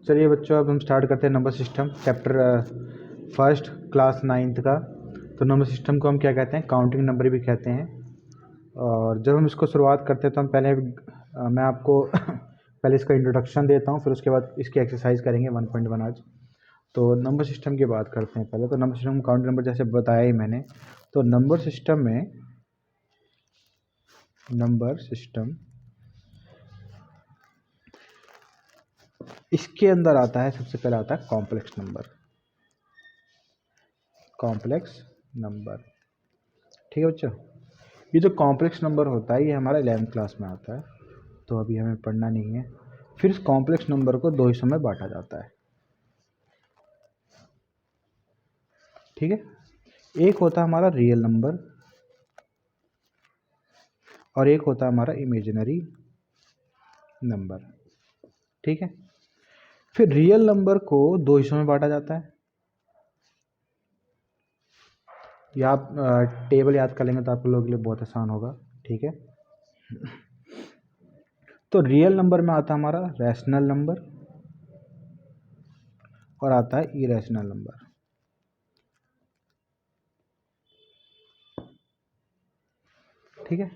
चलिए बच्चों, अब हम स्टार्ट करते हैं number system chapter first class 9th का। तो नंबर सिस्टम को हम क्या कहते हैं? काउंटिंग नंबर भी कहते हैं। और जब हम इसको शुरुआत करते हैं तो हम पहले मैं आपको पहले इसका इंट्रोडक्शन देता हूँ, फिर उसके बाद इसकी एक्सरसाइज करेंगे 1.1 आज। तो नंबर सिस्टम की बात करते हैं पहले। तो नंबर सिस्टम काउंटिंग नंबर जैसे बताया ही मैंने, तो नंबर सिस्टम इसके अंदर आता है, सबसे पहले आता है कॉम्प्लेक्स नंबर। ठीक है बच्चों, ये जो कॉम्प्लेक्स नंबर होता है ये हमारा 11th क्लास में आता है, तो अभी हमें पढ़ना नहीं है। फिर इस कॉम्प्लेक्स नंबर को दो हिस्सों में बांटा जाता है। ठीक है, एक होता है हमारा रियल नंबर और एक होता है हमारा इमेजिनरी नंबर। ठीक है, फिर रियल नंबर को दो हिस्सों में बांटा जाता है। या आप टेबल याद कर लेंगे तो आप लोगों के लिए बहुत आसान होगा। ठीक है, तो रियल नंबर में आता है हमारा रैशनल नंबर और आता है इरेशनल नंबर। ठीक है,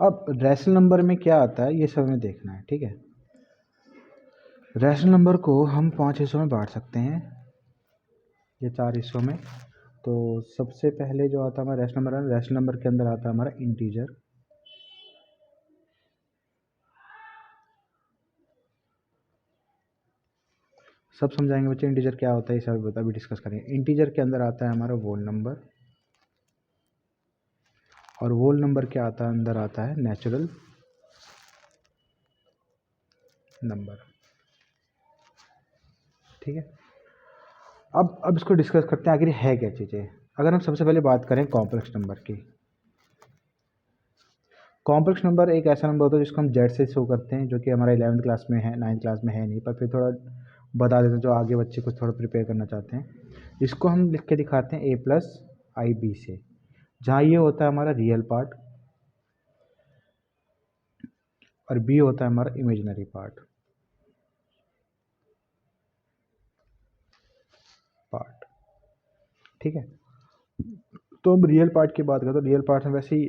अब रैशनल नंबर में क्या आता है ये सब हमें देखना है। ठीक है, रैशनल नंबर को हम 5 हिस्सों में बांट सकते हैं, ये 4 हिस्सों में। तो सबसे पहले जो आता है हमारा रैशनल नंबर के अंदर आता है हमारा इंटीजर। सब समझाएंगे बच्चे इंटीजर क्या होता है, ये सब अभी डिस्कस करेंगे। इंटीजर के अंदर आता है हमारा वोल नंबर और वोल नंबर के अंदर आता है नेचुरल नंबर। ठीक है, अब इसको डिस्कस करते हैं आखिर है क्या चीज़ें। अगर हम सबसे पहले बात करें कॉम्प्लेक्स नंबर की, कॉम्प्लेक्स नंबर एक ऐसा नंबर होता है जिसको हम जेड से शो करते हैं, जो कि हमारा 11th क्लास में है, 9th क्लास में है नहीं, पर फिर थोड़ा बता देते हैं जो आगे बच्चे कुछ थोड़ा प्रिपेयर करना चाहते हैं। इसको हम लिख के दिखाते हैं a+ib से, जहाँ ये होता है हमारा रियल पार्ट और बी होता है हमारा इमेजिनरी पार्ट। ठीक है, तो हम रियल पार्ट की बात करें तो रियल पार्ट में वैसे ही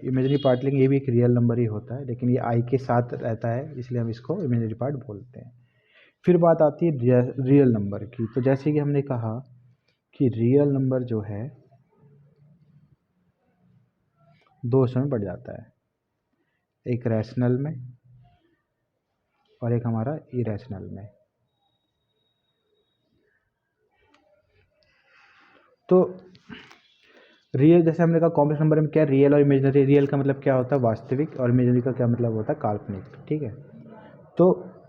इमेजिनरी पार्ट लेंगे, ये भी एक रियल नंबर ही होता है, लेकिन ये आई के साथ रहता है इसलिए हम इसको इमेजिनरी पार्ट बोलते हैं। फिर बात आती है रियल नंबर की। तो जैसे कि हमने कहा कि रियल नंबर जो है दो हिस्सों में बढ़ जाता है, एक रैशनल में और एक हमारा इरेशनल में। तो रियल, जैसे हमने कहा कॉम्प्लेक्स नंबर में क्या रियल और इमेजिनरी, रियल का मतलब क्या होता है वास्तविक, और इमेजिनरी का क्या मतलब होता है काल्पनिक। ठीक है, तो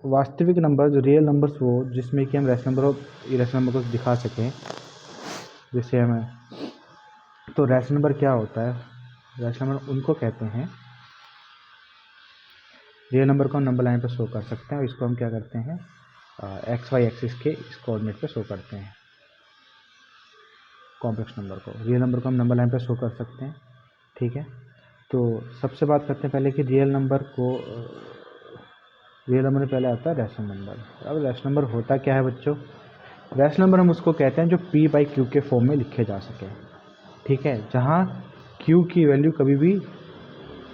वास्तविक नंबर जो रियल नंबर्स वो जिसमें कि हम रैशनल नंबर और इरेशनल नंबर को दिखा सकें, जैसे हमें, तो रैशनल नंबर क्या होता है? रैशनल नंबर उनको कहते हैं, रियल नंबर को हम नंबर लाइन पर शो कर सकते हैं और इसको हम क्या करते हैं एक्स वाई एक्सिस के इस कोऑर्डिनेट पे शो करते हैं। कॉम्प्लेक्स नंबर को, रियल नंबर को हम नंबर लाइन पर शो कर सकते हैं। ठीक है, तो सबसे बात करते हैं पहले कि रियल नंबर में पहले आता है रैशनल नंबर। अब रैशनल नंबर होता क्या है बच्चों? रैशनल नंबर हम उसको कहते हैं जो p बाई क्यू के फॉर्म में लिखे जा सके। ठीक है, जहाँ q की वैल्यू कभी भी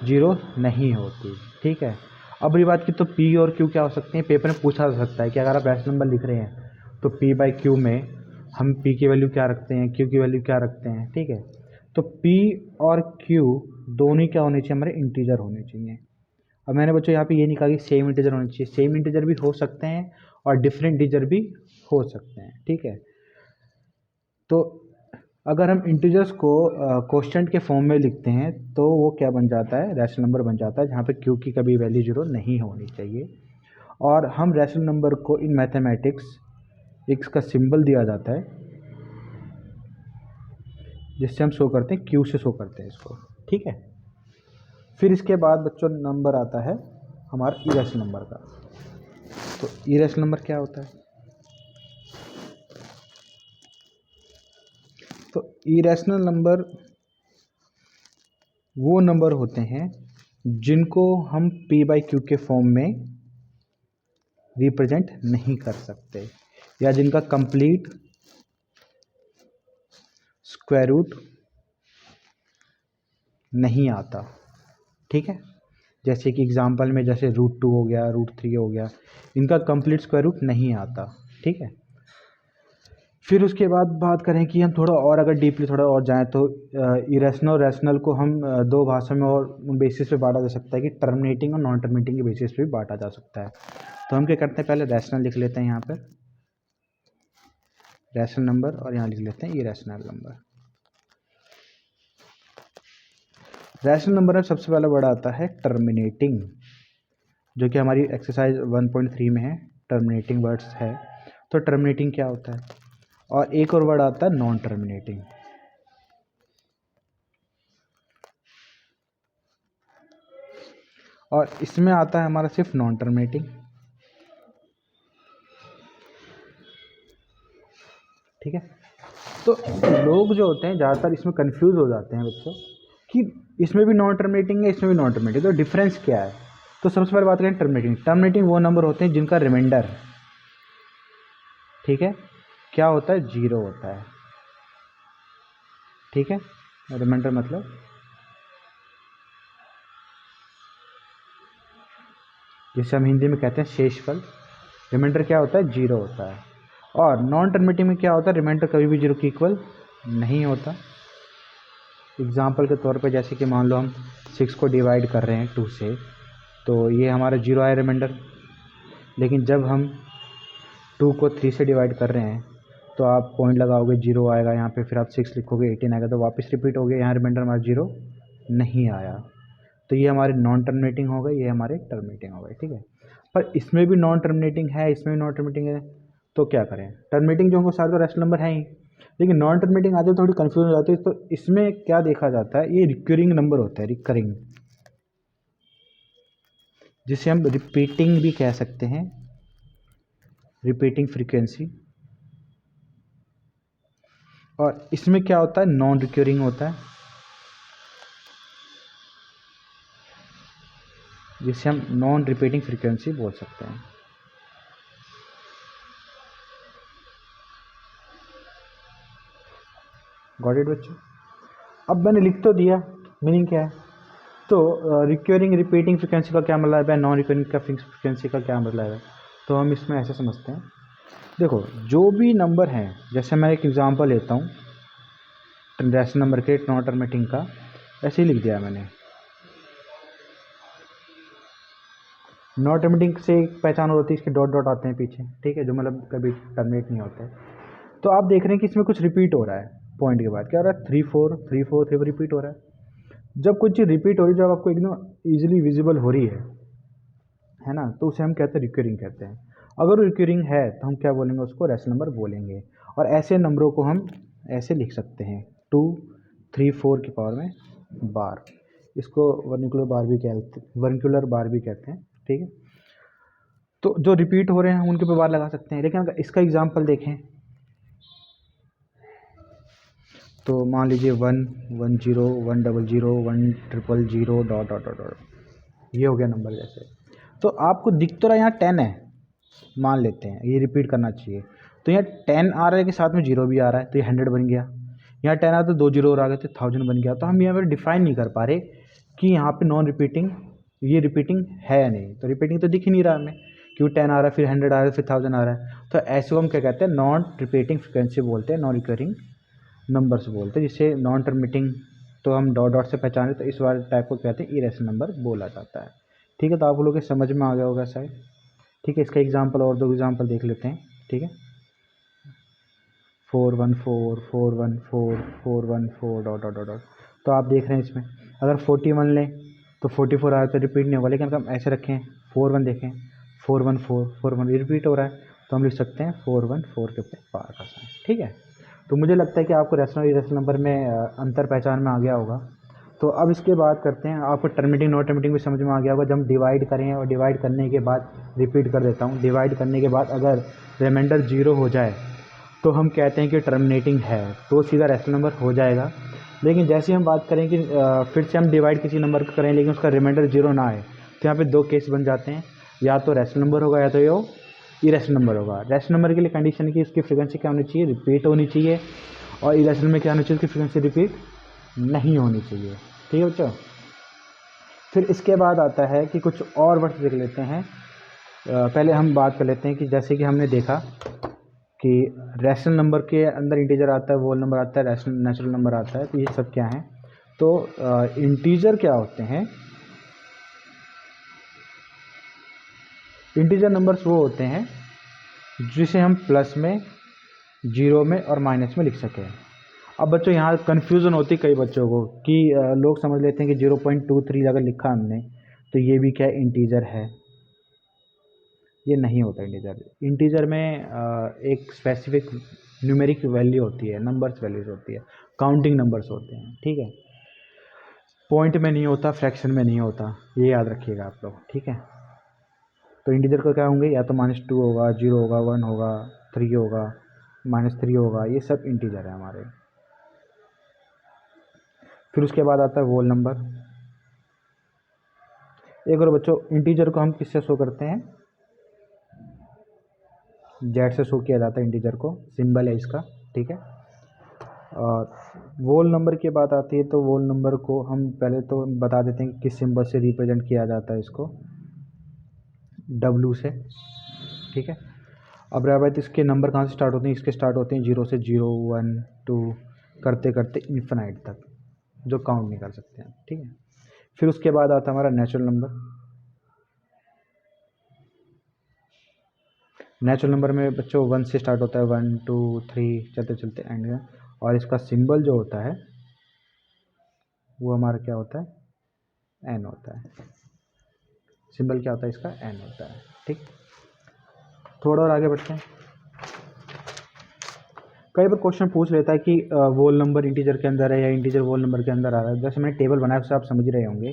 0 नहीं होती। ठीक है, अब ये बात की तो p और q क्या हो सकते हैं, पेपर में पूछा जा सकता है कि अगर आप रैशनल नंबर लिख रहे हैं तो p बाई क्यू में हम p की वैल्यू क्या रखते हैं, q की वैल्यू क्या रखते हैं। ठीक है, तो p और q दोनों क्या होने चाहिए, हमारे इंटीजर होने चाहिए। अब मैंने बच्चों यहाँ पे ये नहीं कहा कि सेम इंटीजर होने चाहिए, सेम इंटीजर भी हो सकते हैं और डिफरेंट इंटीजर भी हो सकते हैं। ठीक है, तो अगर हम इंटीजर्स को कोष्टेंट के फॉर्म में लिखते हैं तो वो क्या बन जाता है, रैशनल नंबर बन जाता है, जहाँ पे क्यू की कभी वैल्यू 0 नहीं होनी चाहिए। और हम रैशनल नंबर को इन मैथमेटिक्स एक्स का सिंबल दिया जाता है, जिससे हम शो करते हैं, क्यू से शो करते हैं इसको। ठीक है, फिर इसके बाद बच्चों नंबर आता है हमारा इरेशनल नंबर का। तो इरेशनल नंबर क्या होता है? तो इरेशनल नंबर वो नंबर होते हैं जिनको हम p बाई क्यू के फॉर्म में रिप्रेजेंट नहीं कर सकते, या जिनका कंप्लीट स्क्वायर रूट नहीं आता। ठीक है, जैसे कि एग्जांपल में जैसे √2 हो गया, √3 हो गया, इनका कंप्लीट स्क्वायर रूट नहीं आता। ठीक है, फिर उसके बाद बात करें कि हम थोड़ा और अगर डीपली थोड़ा और जाएं तो इरेशनल और रैशनल को हम दो भाषा में और बेसिस पे बांटा जा सकता है कि टर्मिनेटिंग और नॉन टर्मिनेटिंग के बेसिस पे भी बांटा जा सकता है। तो हम क्या करते हैं, पहले रैशनल लिख लेते हैं यहाँ पर रैशनल नंबर, और यहाँ लिख लेते हैं इरेशनल नंबर। रैशनल नंबर में सबसे पहला वर्ड आता है टर्मिनेटिंग, जो कि हमारी एक्सरसाइज 1.3 में है, टर्मिनेटिंग वर्ड्स है। तो टर्मिनेटिंग क्या होता है, और एक और वर्ड आता है नॉन टर्मिनेटिंग। और इसमें आता है हमारा सिर्फ नॉन टर्मिनेटिंग। ठीक है, तो लोग जो होते हैं ज़्यादातर इसमें कंफ्यूज हो जाते हैं बच्चों कि इसमें भी नॉन टर्मिनेटिंग है, इसमें भी नॉन टर्मिनेटिंग, तो डिफरेंस क्या है। तो सबसे पहले बात करें टर्मिनेटिंग। टर्मिनेटिंग वो नंबर होते हैं जिनका रिमाइंडर, ठीक है, क्या होता है, 0 होता है। ठीक है, रिमाइंडर मतलब जिसे हम हिंदी में कहते हैं शेषफल। रिमाइंडर क्या होता है, 0 होता है। और नॉन टर्मिनेटिंग में क्या होता है, रिमाइंडर कभी भी 0 के इक्वल नहीं होता। एग्जाम्पल के तौर पे जैसे कि मान लो हम 6 को डिवाइड कर रहे हैं 2 से, तो ये हमारा 0 आया रिमाइंडर। लेकिन जब हम 2 को 3 से डिवाइड कर रहे हैं तो आप पॉइंट लगाओगे, 0 आएगा यहाँ पे, फिर आप 6 लिखोगे, 18 आएगा, तो वापस रिपीट हो गया, यहाँ रिमाइंडर हमारा 0 नहीं आया। तो ये हमारे नॉन टर्मिनेटिंग हो गए, ये हमारे टर्मिनेटिंग हो गए। ठीक है, पर इसमें भी नॉन टर्मिनेटिंग है, इसमें भी नॉन टर्मिनेटिंग है, तो क्या करें। टर्मिनेटिंग जो होंगे सारे तो रैशनल नंबर हैं ही, लेकिन नॉन टर्मिनेटिंग आते थोड़ी कंफ्यूज हो जाती है। तो इसमें क्या देखा जाता है, ये रिकरिंग नंबर होता है, रिकरिंग, जिसे हम रिपीटिंग भी कह सकते हैं, रिपीटिंग फ्रीक्वेंसी। और इसमें क्या होता है, नॉन रिकरिंग होता है, जिसे हम नॉन रिपीटिंग फ्रीक्वेंसी बोल सकते हैं। गॉट इट बच्चों। अब मैंने लिख तो दिया मीनिंग क्या है। तो रिकरिंग रिपीटिंग फ्रीक्वेंसी का क्या मतलब है, नॉन रिकरिंग का फ्रीक्वेंसी का क्या मतलब है। तो हम इसमें ऐसे समझते हैं, देखो जो भी नंबर हैं, जैसे मैं एक एग्जांपल लेता हूँ रैशनल नंबर के नॉन टर्मिनेटिंग का, ऐसे ही लिख दिया मैंने। नॉन टर्मिनेटिंग से एक पहचान होती है, इसके डॉट डॉट आते हैं पीछे, ठीक है, जो मतलब कभी टर्मिनेट नहीं होते। तो आप देख रहे हैं कि इसमें कुछ रिपीट हो रहा है, पॉइंट के बाद क्या हो रहा है, 3 4 3 4 3 रिपीट हो रहा है। जब कोई चीज़ रिपीट हो रही है, जब आपको एकदम ईजिली विजिबल हो रही है ना, तो उसे हम कहते हैं रिकरिंग कहते हैं। अगर रिकरिंग है तो हम क्या बोलेंगे, उसको रैशनल नंबर बोलेंगे। और ऐसे नंबरों को हम ऐसे लिख सकते हैं, 2 3 4 की पावर में बार, इसको वर्निकुलर बार भी कहते हैं। ठीक है, तो जो रिपीट हो रहे हैं उनके ऊपर बार लगा सकते हैं। लेकिन अगर इसका एग्जांपल देखें तो मान लीजिए 1 1 0 1 0 0 1 0 0 डॉट डॉट डॉट, ये हो गया नंबर जैसे। तो आपको दिख तो रहा है यहाँ 10 है, मान लेते हैं ये रिपीट करना चाहिए, तो यहाँ 10 आ रहा है कि साथ में 0 भी आ रहा है, तो ये 100 बन गया। यहाँ 10 आ तो 2 0 और आ गए तो 1000 बन गया। तो हम यहाँ पर डिफाइन नहीं कर पा रहे कि यहाँ पे नॉन रिपीटिंग, ये रिपीटिंग है या नहीं। तो रिपीटिंग तो दिख ही नहीं रहा हमें, क्यों 10 आ रहा है, फिर 100 आ रहा है, फिर 1000 आ रहा है। तो ऐसे को हम क्या कहते हैं, नॉन रिपीटिंग फ्रिक्वेंसी बोलते हैं, नॉन रिकरिंग नंबर्स बोलते हैं, जिसे नॉन टर्मिनेटिंग तो हम डॉट डॉट से पहचाने, तो इस वाले टाइप को कहते हैं इरेशनल नंबर बोला जाता है। ठीक है, तो आप लोगों के समझ में आ गया होगा शायद। ठीक है, इसका एग्जांपल और 2 एग्जांपल देख लेते हैं। ठीक है, 4 1 4 4 1 4 4 1 4 डॉट डॉट डॉट। तो आप देख रहे हैं इसमें अगर 41 लें तो 44 आया तो रिपीट नहीं होगा, लेकिन अगर हम ऐसे रखें 4 1 देखें, 4 1 4 4 1 रिपीट हो रहा है, तो हम लिख सकते हैं 4 1 4 के ऊपर पावर का साइन। ठीक है, तो मुझे लगता है कि आपको रैशनल इरेशनल नंबर में अंतर पहचान में आ गया होगा। तो अब इसके बाद करते हैं, आपको टर्मिनेटिंग नॉन टर्मिनेटिंग भी समझ में आ गया होगा। जब हम डिवाइड करें और डिवाइड करने के बाद, रिपीट कर देता हूँ, डिवाइड करने के बाद अगर रिमाइंडर 0 हो जाए तो हम कहते हैं कि टर्मिनेटिंग है, तो सीधा रैशनल नंबर हो जाएगा। लेकिन जैसे हम बात करें कि फिर से हम डिवाइड किसी नंबर करें लेकिन उसका रिमाइंडर 0 ना आए, तो यहाँ पे 2 केस बन जाते हैं, या तो रैशनल नंबर होगा या तो ये इरेशनल नंबर होगा। रैशनल नंबर के लिए कंडीशन है कि इसकी फ्रीक्वेंसी क्या होनी चाहिए, रिपीट होनी चाहिए, और इरेशनल में क्या होनी चाहिए, इसकी फ्रीक्वेंसी रिपीट नहीं होनी चाहिए। ठीक है बच्चों। फिर इसके बाद आता है कि कुछ और वर्ड्स देख लेते हैं। पहले हम बात कर लेते हैं कि जैसे कि हमने देखा कि रैशनल नंबर के अंदर इंटीजर आता है, वोल नंबर आता है, रैशनल नेचुरल नंबर आता है, तो ये सब क्या है। तो इंटीजर क्या होते हैं, इंटीजर नंबर्स वो होते हैं जिसे हम प्लस में, जीरो में और माइनस में लिख सकें। अब बच्चों यहाँ कन्फ्यूज़न होती है कई बच्चों को कि लोग समझ लेते हैं कि 0.23 अगर लिखा हमने तो ये भी क्या इंटीजर है। ये नहीं होता इंटीजर। इंटीजर में एक स्पेसिफिक न्यूमेरिक वैल्यू होती है, नंबर्स वैल्यूज होती है, काउंटिंग नंबर्स होते हैं। ठीक है, पॉइंट में नहीं होता, फ्रैक्शन में नहीं होता, ये याद रखिएगा आप लोग। ठीक है, तो इंटीजर का क्या होंगे, या तो -2 होगा, 0 होगा, 1 होगा, 3 होगा, -3 होगा, ये सब इंटीजर है हमारे। फिर उसके बाद आता है वोल नंबर। एक और बच्चों, इंटीजर को हम किससे शो करते हैं, जेड से शो किया जाता है इंटीजर को, सिंबल है इसका। ठीक है, और वोल नंबर की बात आती है तो वोल नंबर को हम पहले तो बता देते हैं कि किस सिंबल से रिप्रेजेंट किया जाता है इसको, W से। ठीक है, अब रहा बात इसके नंबर कहाँ से स्टार्ट होते हैं, इसके स्टार्ट होते हैं 0 से, 0 1 2 करते करते इन्फिनाइट तक, जो काउंट नहीं कर सकते हैं। ठीक है, फिर उसके बाद आता है हमारा नेचुरल नंबर। नेचुरल नंबर में बच्चों 1 से स्टार्ट होता है, 1 2 3 चलते चलते एंड में, और इसका सिंबल जो होता है वो हमारा क्या होता है, एन होता है। सिंबल क्या होता है इसका, एन होता है। ठीक, थोड़ा और आगे बढ़ते हैं। कई बार क्वेश्चन पूछ लेता है कि वोल नंबर इंटीजर के अंदर है या इंटीजर वोल नंबर के अंदर आ रहा है। जैसे मैंने टेबल बनाया उससे आप समझ रहे होंगे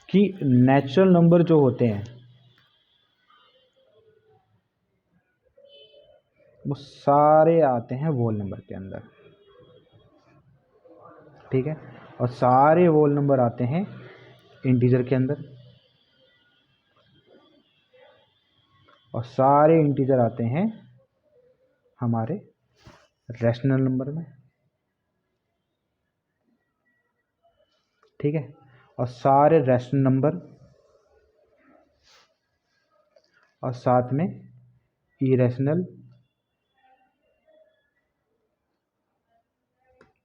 कि नेचुरल नंबर जो होते हैं वो सारे आते हैं वोल नंबर के अंदर। ठीक है, और सारे वोल नंबर आते हैं इंटीजर के अंदर, और सारे इंटीजर आते हैं हमारे रैशनल नंबर में। ठीक है, और सारे रैशनल नंबर और साथ में इरेशनल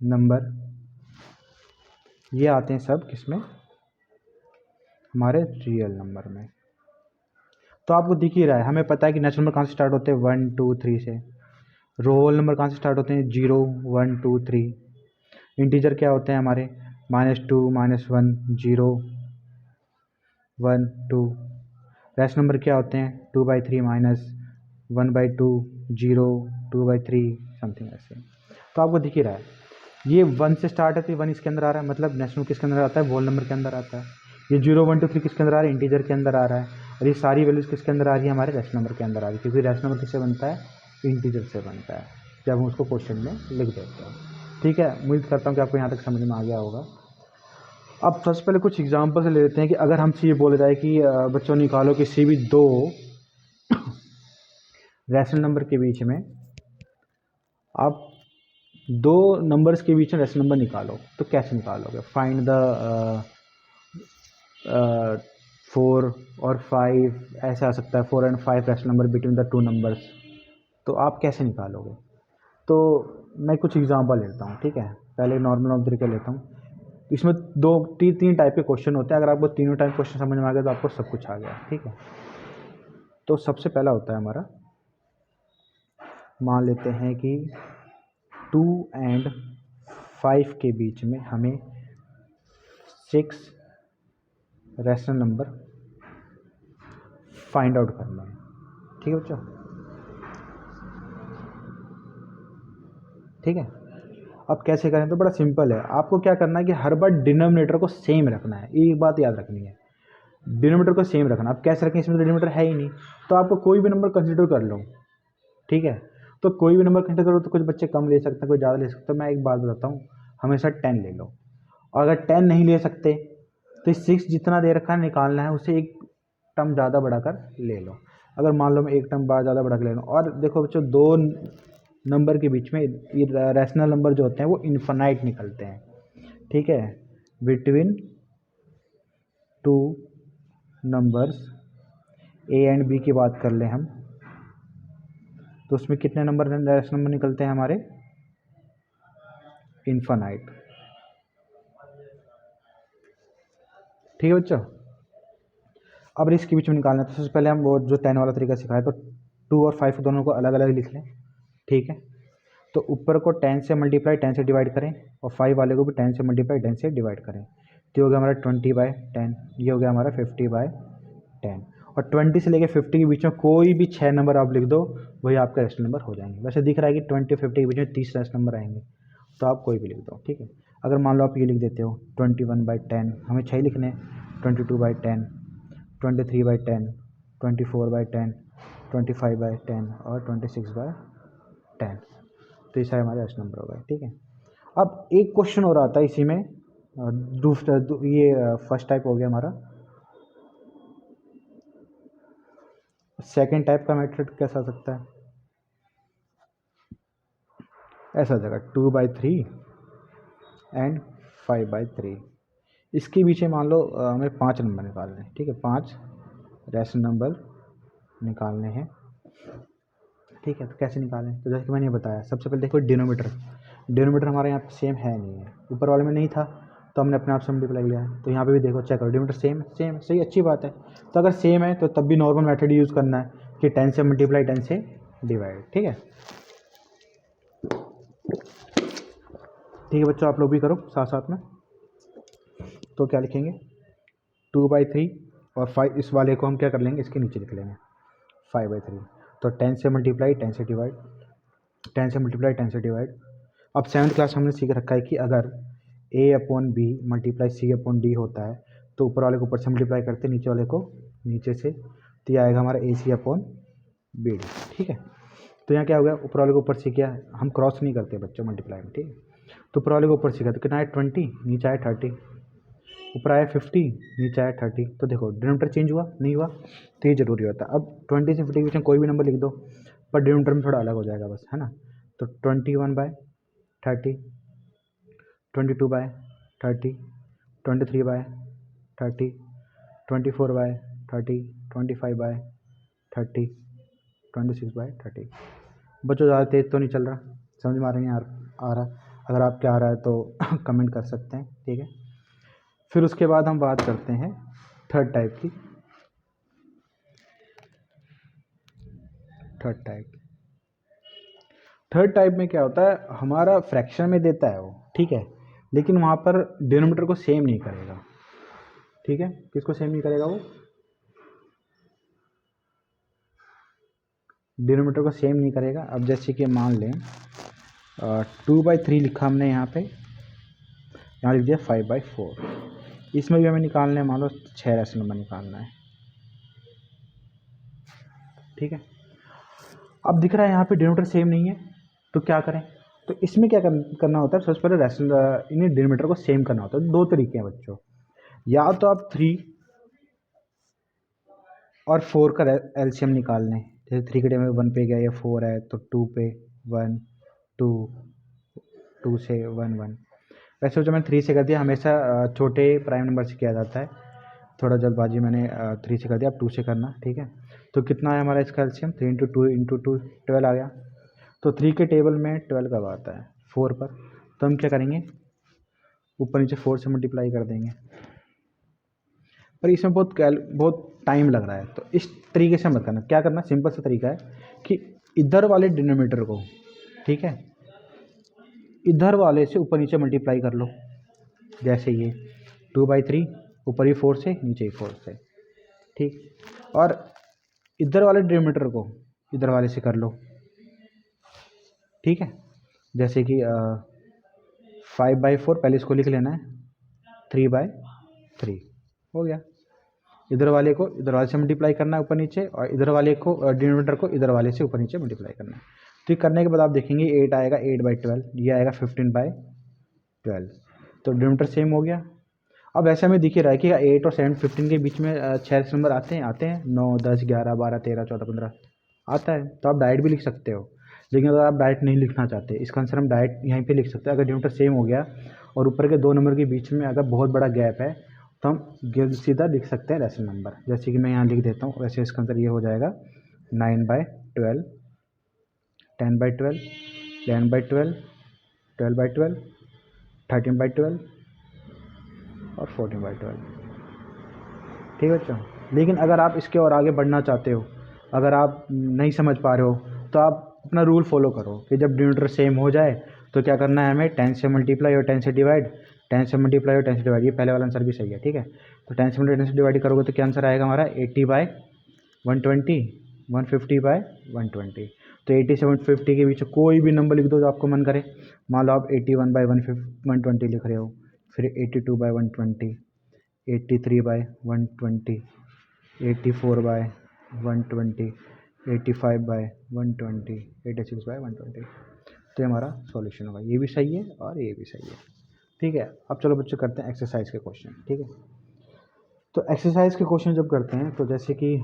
नंबर, ये आते हैं सब किसमें, हमारे रियल नंबर में। तो आपको दिख ही रहा है, हमें पता है कि नेचुरल नंबर कहाँ से स्टार्ट होते हैं, 1 2 3 से। रोल नंबर कहाँ से स्टार्ट होते हैं, 0 1 2 3। इंटीजर क्या होते हैं हमारे, -2 -1 0 1 2। रैशनल नंबर क्या होते हैं, 2/3 -1/2 0 2/3 समथिंग ऐसे। तो आपको दिख ही रहा है ये 1 से स्टार्ट है तो 1 इसके अंदर आ रहा है, मतलब नेशनल किसके अंदर आता है, वोल नंबर के अंदर आता है। ये 0 1 2 3 किसके अंदर आ रहा है, इंटीजर के अंदर आ रहा है। और ये सारी वैल्यूज़ किसके अंदर आ रही है, हमारे रैशनल नंबर के अंदर आ रही है, क्योंकि रैशनल नंबर किससे बनता है, इंटीजर से बनता है, जब हम उसको क्वेश्चन में लिख देते हैं। ठीक है, उम्मीद करता हूँ कि आपको यहाँ तक समझ में आ गया होगा। अब सबसे पहले कुछ एग्जाम्पल से ले लेते हैं कि अगर हमसे ये बोला जाए कि बच्चों निकालो किसी भी दो रैशनल नंबर के बीच में, आप दो नंबर्स के बीच में रैशनल नंबर निकालो, तो कैसे निकालोगे, फाइंड द 4 और 5, ऐसा आ सकता है 4 and 5 rational number between the two numbers, तो आप कैसे निकालोगे। तो मैं कुछ एग्जांपल लेता हूँ। ठीक है, पहले नॉर्मल नॉर्मल तरीके लेता हूँ। इसमें तीन टाइप के क्वेश्चन होते हैं, अगर आपको तीनों टाइप क्वेश्चन समझ में आ गया तो आपको सब कुछ आ गया। ठीक है, तो सबसे पहला होता है हमारा, मान लेते हैं कि 2 and 5 के बीच में हमें 6 रैशनल नंबर फाइंड आउट करना है। ठीक है बच्चों, ठीक है। अब कैसे करें, तो बड़ा सिंपल है, आपको क्या करना है कि हर बार डिनोमिनेटर को सेम रखना है, एक बात याद रखनी है, डिनोमिनेटर को सेम रखना। अब कैसे रखें, इसमें तो डिनोमिनेटर है ही नहीं, तो आपको कोई भी नंबर कंसिडर कर लो। ठीक है, तो कोई भी नंबर कंसिडर करो, तो कुछ बच्चे कम ले सकते हैं, कोई ज़्यादा ले सकते हैं। मैं एक बात बताता हूँ, हमेशा 10 ले लो, और अगर 10 नहीं ले सकते तो 6 जितना दे रखा है निकालना है, उसे एक टर्म ज़्यादा बढ़ाकर ले लो। अगर मान लो मैं एक टर्म बाद ज़्यादा बढ़ा के ले लूँ, और देखो बच्चों दो नंबर के बीच में रैशनल नंबर जो होते हैं वो इन्फिनाइट निकलते हैं, ठीक है। Between two numbers a and b की बात कर लें हम, तो उसमें कितने नंबर रैशनल नंबर निकलते हैं हमारे, इन्फिनाइट, ठीक है बच्चों। अब इसके बीच में निकालना है, तो सबसे पहले हम वो जो 10 वाला तरीका सिखाया, तो 2 और 5 दोनों को अलग अलग लिख लें, ठीक है। तो ऊपर को 10 से मल्टीप्लाई 10 से डिवाइड करें, और 5 वाले को भी 10 से मल्टीप्लाई 10 से डिवाइड करें, तो ये हो गया हमारा 20/10, ये हो गया हमारा 50/10। और 20 से लेकर 50 के बीच में कोई भी 6 नंबर आप लिख दो, वही आपका रैशनल नंबर हो जाएंगे। वैसे दिख रहा है कि 20 और 50 के बीच में 30 रैशनल नंबर आएंगे, तो आप कोई भी लिख दो, ठीक है। अगर मान लो आप ये लिख देते हो 21/10, हमें 6 लिखने हैं, 22/10, 23/10, 24/10, 25/10 और 26/10, तो ये सारे हमारे रैशनल नंबर हो गए, ठीक है। अब एक क्वेश्चन हो रहा था इसी में, दूसरा ये फर्स्ट टाइप हो गया हमारा। सेकेंड टाइप का मेथड कैसा हो सकता है, ऐसा हो जाएगा 2/3 एंड 5/3। इसके पीछे मान लो हमें 5 नंबर निकालने हैं, ठीक है, 5 रैशनल नंबर निकालने हैं, ठीक है। तो कैसे निकालें, तो जैसे कि मैंने बताया, सबसे पहले देखो डिनोमीटर हमारे यहाँ पे सेम है नहीं है, ऊपर वाले में नहीं था तो हमने अपने आप से मल्टीप्लाई लिया है, तो यहाँ पे भी देखो चेक करो डिनोमीटर सेम सही, अच्छी बात है। तो अगर सेम है तो तब भी नॉर्मल मेथड यूज़ करना है कि 10 से मल्टीप्लाई 10 से डिवाइड, ठीक है। ठीक है बच्चों, आप लोग भी करो साथ साथ में। तो क्या लिखेंगे, 2/3 और 5, इस वाले को हम क्या कर लेंगे, इसके नीचे लिख लेंगे 5/3। तो 10 से मल्टीप्लाई 10 से डिवाइड, 10 से मल्टीप्लाई 10 से डिवाइड। अब 7th क्लास हमने सीख रखा है कि अगर a/b मल्टीप्लाई c/d होता है, तो ऊपर वाले को ऊपर से मल्टीप्लाई करते, नीचे वाले को नीचे से, तो ये आएगा हमारा ac/bd, ठीक है। तो यहाँ क्या हो गया, ऊपर वाले को ऊपर से किया, हम क्रॉस नहीं करते बच्चों मल्टीप्लाई में, ठीक है। तो ऊपर वाले को ऊपर से किया तो कितना आया 20, नीचे आया 30, ऊपर आया 50, नीचे आया 30। तो देखो डिनोमीटर चेंज हुआ नहीं हुआ, तो ये जरूरी होता है। अब 20 से 50 के बीच में कोई भी नंबर लिख दो, पर डिनोमीटर में थोड़ा अलग हो जाएगा बस, है ना। तो 21/30, 22/30, 23/30, 24/30, 25/30, 26/30। बच्चों ज़्यादा तेज तो नहीं चल रहा, समझ में आ रही है आ रहा, अगर आपके आ रहा है तो कमेंट कर सकते हैं, ठीक है। फिर उसके बाद हम बात करते हैं थर्ड टाइप की। थर्ड टाइप में क्या होता है, हमारा फ्रैक्शन में देता है वो, ठीक है, लेकिन वहाँ पर डिनोमीटर को सेम नहीं करेगा, ठीक है। किसको सेम नहीं करेगा, वो डिनोमीटर को सेम नहीं करेगा। अब जैसे कि मान लें 2/3 लिखा हमने यहाँ पे, यहाँ लिख दिया 5/4, इसमें भी हमें निकालना है, मान लो 6 रैशनल नंबर निकालना है, ठीक है। अब दिख रहा है यहाँ पे डिनोमीटर सेम नहीं है, तो क्या करें, तो इसमें क्या करना होता है, सबसे पहले रैशनल इन्हें डिनोमीटर को सेम करना होता है। दो तरीके हैं बच्चों, या तो आप 3 और 4 का एलसीएम निकाल लें, जैसे 3 के टाइम में 1 पे गया, या 4 है तो 2 पे 1, 2, 2 से 1, 1। वैसे जो मैंने 3 से कर दिया, हमेशा छोटे प्राइम नंबर से किया जाता है, थोड़ा जल्दबाजी मैंने 3 से कर दिया, अब 2 से करना, ठीक है। तो कितना है हमारा इसका एलसीएम, 3 × 2 × 2 12 आ गया। तो 3 के टेबल में 12 कब आता है, 4 पर, तो हम क्या करेंगे, ऊपर नीचे 4 से मल्टीप्लाई कर देंगे। पर इसमें बहुत टाइम लग रहा है, तो इस तरीके से मत करना। क्या करना, सिंपल सा तरीका है कि इधर वाले डिनोमीटर को, ठीक है, इधर वाले से ऊपर नीचे मल्टीप्लाई कर लो, जैसे ये 2/3, ऊपर ही 4 से, नीचे ही 4 से, ठीक। और इधर वाले डिनोमीटर को इधर वाले से कर लो, ठीक है। जैसे कि 5/4, पहले इसको लिख लेना है, 3/3 हो गया। इधर वाले को इधर वाले से मल्टीप्लाई करना है ऊपर नीचे, और इधर वाले को डिनोमीटर को इधर वाले से ऊपर नीचे मल्टीप्लाई करना है। तो ये करने के बाद आप देखेंगे 8 आएगा, 8/12, ये आएगा 15/12, तो डिनोमीटर सेम हो गया। अब ऐसे हमें दिख ही रहा है कि 8 और 7 15 के बीच में 6 नंबर आते हैं 9 10 11 12 13 14 15 आता है, तो आप डायरेक्ट भी लिख सकते हो। लेकिन अगर आप डायरेक्ट नहीं लिखना चाहते, इसका आंसर हम डायरेक्ट यहीं पे लिख सकते हैं। अगर डिनोमिनेटर सेम हो गया और ऊपर के 2 नंबर के बीच में अगर बहुत बड़ा गैप है तो हम सीधा लिख सकते हैं रैशनल नंबर। जैसे कि मैं यहाँ लिख देता हूँ, वैसे इसका आंसर ये हो जाएगा 9/12, 10/12, 11/12, 12/12, 13/12 और 14/12। ठीक है बच्चों। लेकिन अगर आप इसके और आगे बढ़ना चाहते हो, अगर आप नहीं समझ पा रहे हो, तो आप अपना रूल फॉलो करो कि जब डिनोमिनेटर सेम हो जाए तो क्या करना है हमें, 10 से मल्टीप्लाई और 10 से डिवाइड, 10 से मल्टीप्लाई और 10 से डिवाइड। ये पहले वाला आंसर भी सही है, ठीक है। तो 10 से मल्टीप्लाई 10 से डिवाइड करोगे तो क्या आंसर आएगा हमारा 80/120, 150/120। तो 80 से 150 के बीच कोई भी नंबर लिख दो जो आपको मन करे। मान लो आप 81/120 लिख रहे हो, फिर 82/120, 83/120, 84/120, 85/120, 86/120। तो ये हमारा सॉल्यूशन होगा। ये भी सही है और ये भी सही है, ठीक है। अब चलो बच्चों करते हैं एक्सरसाइज के क्वेश्चन, ठीक है। तो एक्सरसाइज के क्वेश्चन जब करते हैं तो जैसे कि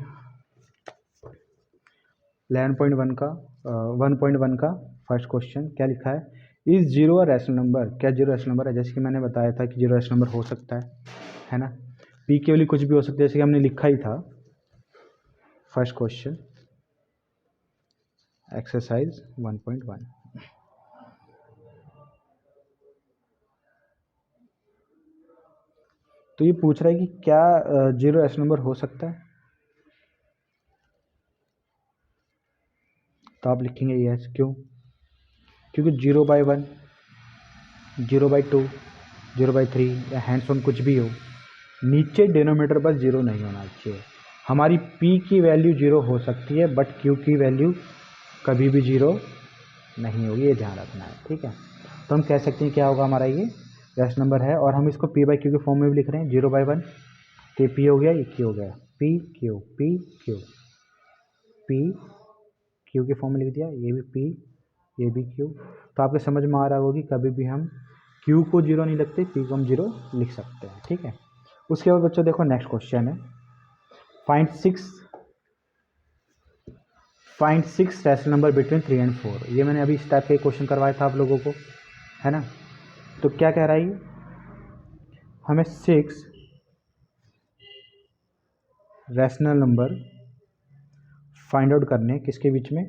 1.1 का फर्स्ट क्वेश्चन क्या लिखा है, is zero a rational number. क्या जीरो रैशनल नंबर है? जैसे कि मैंने बताया था कि जीरो रैशनल नंबर हो सकता है ना। पी के लिए कुछ भी हो सकता है, जैसे कि हमने लिखा ही था फर्स्ट क्वेश्चन एक्सरसाइज 1.1। तो ये पूछ रहा है कि क्या जीरो रैशनल नंबर हो सकता है। तो आप लिखेंगे यस। क्यों? क्योंकि 0/1, 0/2, 0/3 या हैंड्स ऑन कुछ भी हो, नीचे डिनोमिनेटर पर जीरो नहीं होना चाहिए। हमारी पी की वैल्यू जीरो हो सकती है बट क्यू की वैल्यू कभी भी जीरो नहीं होगी, ये ध्यान रखना है, ठीक है। तो हम कह सकते हैं क्या होगा हमारा ये रैशनल नंबर है, और हम इसको पी बाई क्यू के फॉर्म में भी लिख रहे हैं। 0/1 तो पी हो गया, ये क्यू हो गया, P Q, P Q, P Q के फॉर्म में लिख दिया, ये भी पी, ये भी क्यू। तो आपके समझ में आ रहा होगा कि कभी भी हम क्यू को जीरो नहीं लिखते, पी को हम जीरो लिख सकते हैं, ठीक है। उसके बाद बच्चों देखो नेक्स्ट क्वेश्चन है, find six rational number between 3 and 4। ये मैंने अभी इस टाइप के क्वेश्चन करवाया था आप लोगों को, है ना। तो क्या कह रहा है ये, हमें 6 रैशनल नंबर फाइंड आउट करने किसके बीच में,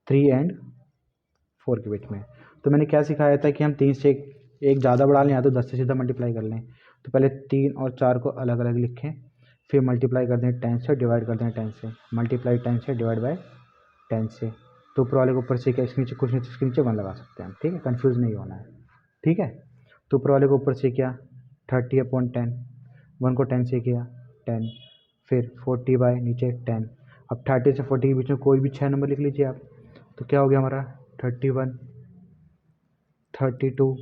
3 and 4 के बीच में। तो मैंने क्या सिखाया था कि हम 3 से एक ज़्यादा बढ़ा लें या तो 10 से सीधा मल्टीप्लाई कर लें। तो पहले 3 और 4 को अलग अलग लिखें, फिर मल्टीप्लाई कर दें 10 से, डिवाइड कर दें 10 से, मल्टीप्लाई 10 से, डिवाइड बाय 10 से। तो ऊपर वाले को ऊपर से क्या, इसके नीचे कुछ नहीं, इसके नीचे 1 लगा सकते हैं हम, ठीक है, कन्फ्यूज़ नहीं होना है, ठीक है। तो ऊपर वाले को ऊपर से क्या, 30/10, 1 को 10 से किया 10, फिर 40 बाय नीचे 10। अब 30 से 40 के बीच में कोई भी 6 नंबर लिख लीजिए आप। तो क्या हो गया हमारा 31, 32,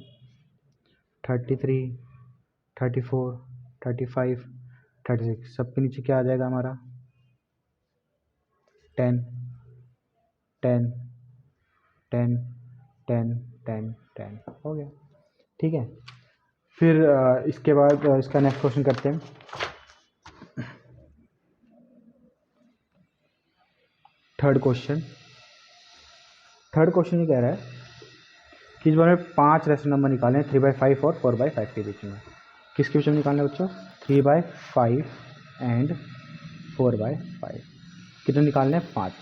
33, 34, 35, 36। सबके नीचे क्या आ जाएगा हमारा 10, 10, 10, 10, 10, 10 हो गया, ठीक है। फिर इसके बाद इसका नेक्स्ट क्वेश्चन करते हैं। थर्ड क्वेश्चन ये कह रहा है कि इस बार में 5 रैशनल नंबर निकालें 3/5 और 4/5 के बीच में। किसके बीच में निकालना है बच्चों, 3/5 एंड 4/5। कितने निकालने हैं, 5।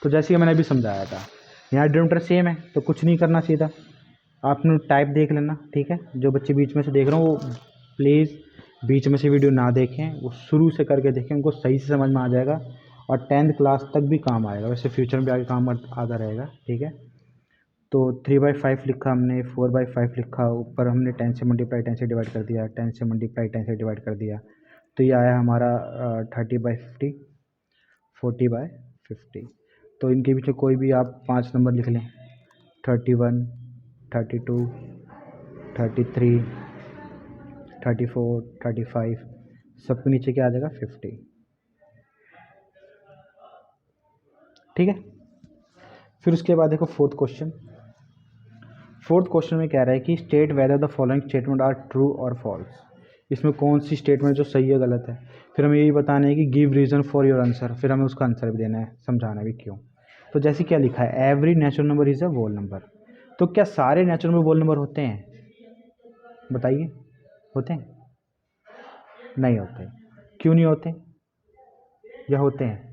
तो जैसे कि मैंने अभी समझाया था, यहाँ डिनोमिनेटर सेम है तो कुछ नहीं करना, सीधा आपने टाइप देख लेना, ठीक है। जो बच्चे बीच में से देख रहे हो वो प्लीज़ बीच में से वीडियो ना देखें, वो शुरू से करके देखें, उनको सही से समझ में आ जाएगा और 10th क्लास तक भी काम आएगा, वैसे फ्यूचर में भी आगे काम आता रहेगा, ठीक है। तो 3/5 लिखा हमने, 4/5 लिखा, ऊपर हमने 10 से मल्टीप्लाई 10 से डिवाइड कर दिया, 10 से मल्टीप्लाई 10 से डिवाइड कर दिया। तो ये आया हमारा 30/50, 40/50। तो इनके बीच में कोई भी आप 5 नंबर लिख लें, 31, 32, 33, 34, 35, सबके नीचे क्या आ जाएगा 50, ठीक है। फिर उसके बाद देखो फोर्थ फोर्थ क्वेश्चन में कह रहा है कि state whether the following statement are true और फॉल्स। इसमें कौन सी स्टेटमेंट जो सही है गलत है। फिर हमें यही बताना है कि give reason for your answer, फिर हमें उसका आंसर भी देना है, समझाना भी क्यों। तो जैसे क्या लिखा है, every natural number is a whole number. तो क्या सारे नेचुरल नंबर होल नंबर होते हैं? बताइए, होते हैं? नहीं होते। क्यों नहीं होते या होते हैं?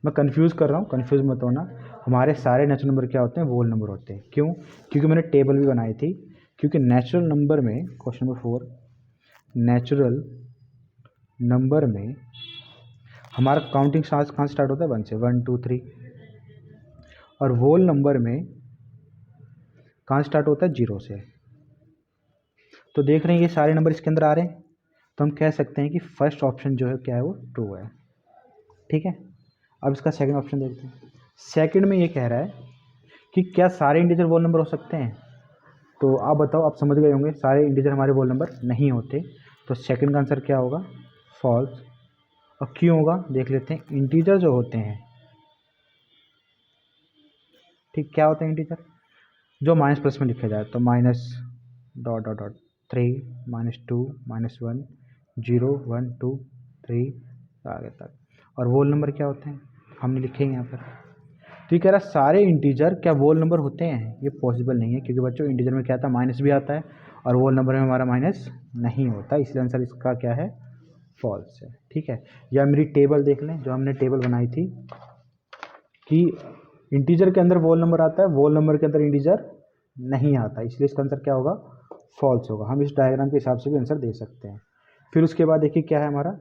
मैं कंफ्यूज कर रहा हूँ, कंफ्यूज मत होना। हमारे सारे नेचुरल नंबर क्या होते हैं? होल नंबर होते हैं। क्यों? क्योंकि मैंने टेबल भी बनाई थी। क्योंकि नेचुरल नंबर में, क्वेश्चन नंबर 4, नेचुरल नंबर में हमारा काउंटिंग कहाँ स्टार्ट होता है? 1 से, 1 2 3। और होल नंबर में कहाँ स्टार्ट होता है? 0 से। तो देख रहे हैं ये सारे नंबर इसके अंदर आ रहे हैं, तो हम कह सकते हैं कि फर्स्ट ऑप्शन जो है क्या है, वो ट्रू है। ठीक है, अब इसका सेकंड ऑप्शन देखते हैं। सेकंड में ये कह रहा है कि क्या सारे इंटीजर होल नंबर हो सकते हैं? तो आप बताओ, आप समझ गए होंगे सारे इंटीजर हमारे होल नंबर नहीं होते। तो सेकंड का आंसर क्या होगा? फॉल्स। और क्यों होगा देख लेते हैं। इंटीजर जो होते हैं, ठीक, क्या होते हैं इंटीजर? जो माइनस प्लस में लिखे जाए, तो माइनस डॉट डॉट डॉट 3 -2 -1 0 1 2 3 आगे तक। और होल नंबर क्या होते हैं हमने लिखेंगे यहाँ पर। तो ये कह रहा है सारे इंटीजर क्या होल नंबर होते हैं? ये पॉसिबल नहीं है, क्योंकि बच्चों इंटीजर में क्या आता है? माइनस भी आता है, और होल नंबर में हमारा माइनस नहीं होता, इसलिए आंसर इसका क्या है? फॉल्स है। ठीक है, या मेरी टेबल देख लें, जो हमने टेबल बनाई थी कि इंटीजर के अंदर होल नंबर आता है, होल नंबर के अंदर इंटीजर नहीं आता, इसलिए इसका आंसर क्या होगा? फॉल्स होगा। हम इस डायग्राम के हिसाब से भी आंसर दे सकते हैं। फिर उसके बाद देखिए क्या है हमारा,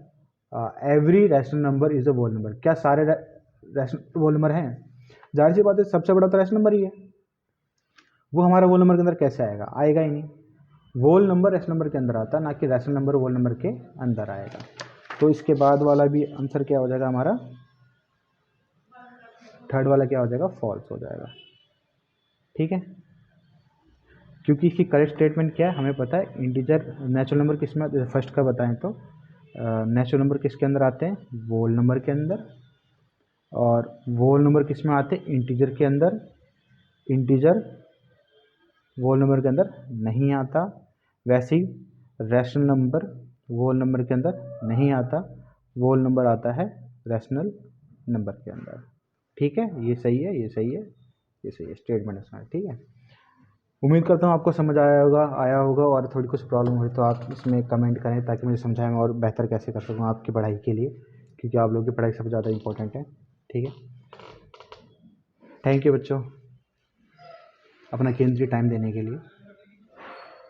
every rational number is a whole number. क्या सारे रैशनल होल नंबर हैं? जाहिर सी बात है, सबसे बड़ा तो रैशनल नंबर ही है। वो हमारा होल नंबर के अंदर कैसे आएगा? आएगा ही नहीं। होल नंबर रैशनल नंबर के अंदर आता है, ना कि रैशनल नंबर होल नंबर के अंदर आएगा। तो इसके बाद वाला भी आंसर क्या हो जाएगा हमारा? थर्ड वाला क्या हो जाएगा? फॉल्स हो जाएगा। ठीक है, क्योंकि इसकी करेक्ट स्टेटमेंट क्या है हमें पता है। इंटीजर नेचुरल नंबर किस में, फर्स्ट का बताएं तो नेचुरल नंबर किसके अंदर आते हैं? होल नंबर के अंदर। और होल नंबर किस में आते हैं? इंटीजर के अंदर। इंटीजर होल नंबर के अंदर नहीं आता। वैसे ही रैशनल नंबर होल नंबर के अंदर नहीं आता, होल नंबर आता है रैशनल नंबर के अंदर। ठीक है, ये सही है, ये सही है, ये सही है स्टेटमेंट इसमें। ठीक है, उम्मीद करता हूँ आपको समझ आया होगा। और थोड़ी कुछ प्रॉब्लम हुई तो आप इसमें कमेंट करें, ताकि मुझे समझाएं मैं और बेहतर कैसे कर सकूँ आपकी पढ़ाई के लिए, क्योंकि आप लोगों की पढ़ाई सबसे ज़्यादा इंपॉर्टेंट है। ठीक है, थैंक यू बच्चों, अपना कीमती टाइम देने के लिए।